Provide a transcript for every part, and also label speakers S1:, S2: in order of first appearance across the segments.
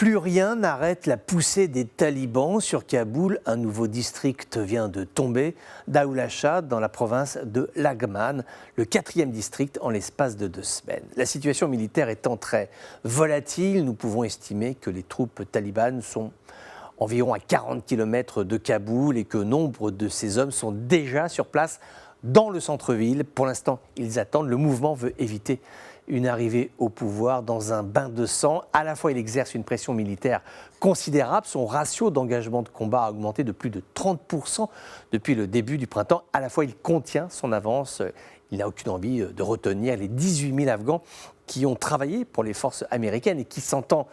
S1: Plus rien n'arrête la poussée des talibans sur Kaboul. Un nouveau district vient de tomber, Daoula Shah, dans la province de Laghman, le 4e district en l'espace de 2 semaines. La situation militaire étant très volatile, nous pouvons estimer que les troupes talibanes sont environ à 40 km de Kaboul et que nombre de ces hommes sont déjà sur place dans le centre-ville. Pour l'instant, ils attendent. Le mouvement veut éviter une arrivée au pouvoir dans un bain de sang. À la fois, il exerce une pression militaire considérable. Son ratio d'engagement de combat a augmenté de plus de 30% depuis le début du printemps. À la fois, il contient son avance. Il n'a aucune envie de retenir les 18 000 Afghans qui ont travaillé pour les forces américaines et qui, sentant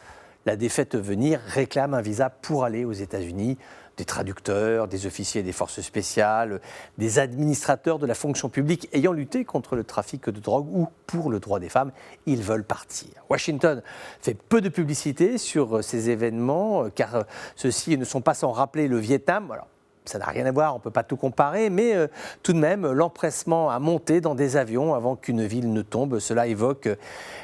S1: la défaite venir, réclament un visa pour aller aux États-Unis. Des traducteurs, des officiers des forces spéciales, des administrateurs de la fonction publique ayant lutté contre le trafic de drogue ou pour le droit des femmes, ils veulent partir. Washington fait peu de publicité sur ces événements car ceux-ci ne sont pas sans rappeler le Vietnam. Alors, ça n'a rien à voir, on ne peut pas tout comparer, mais tout de même, l'empressement à monter dans des avions avant qu'une ville ne tombe, cela évoque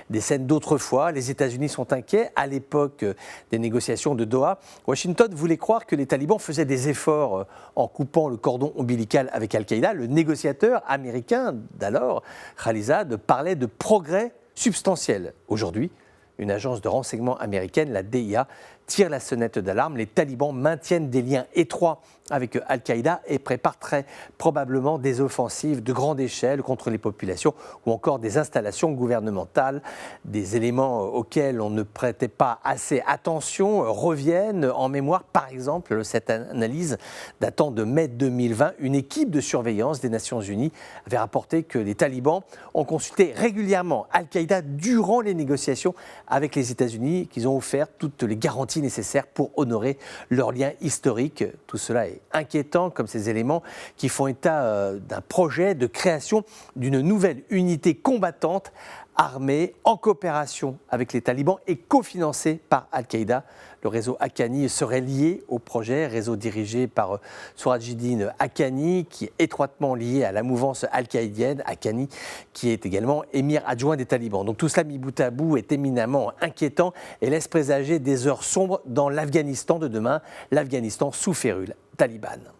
S1: des scènes d'autrefois. Les États-Unis sont inquiets. À l'époque des négociations de Doha, Washington voulait croire que les talibans faisaient des efforts en coupant le cordon ombilical avec Al-Qaïda. Le négociateur américain d'alors, Khalilzad, parlait de progrès substantiels. Aujourd'hui, une agence de renseignement américaine, la DIA, tire la sonnette d'alarme. Les talibans maintiennent des liens étroits avec Al-Qaïda et préparent très probablement des offensives de grande échelle contre les populations ou encore des installations gouvernementales. Des éléments auxquels on ne prêtait pas assez attention reviennent en mémoire. Par exemple, cette analyse datant de mai 2020, une équipe de surveillance des Nations Unies avait rapporté que les talibans ont consulté régulièrement Al-Qaïda durant les négociations avec les États-Unis, qu'ils ont offert toutes les garanties nécessaires pour honorer leurs liens historiques. Tout cela est inquiétant, comme ces éléments qui font état d'un projet de création d'une nouvelle unité combattante armée en coopération avec les talibans et cofinancée par Al-Qaïda. Le réseau Haqqani serait lié au projet, réseau dirigé par Surajuddin Haqqani, qui est étroitement lié à la mouvance al-qaïdienne, Haqqani, qui est également émir adjoint des talibans. Donc tout cela mis bout à bout est éminemment inquiétant et laisse présager des heures sombres dans l'Afghanistan de demain, l'Afghanistan sous férule talibane.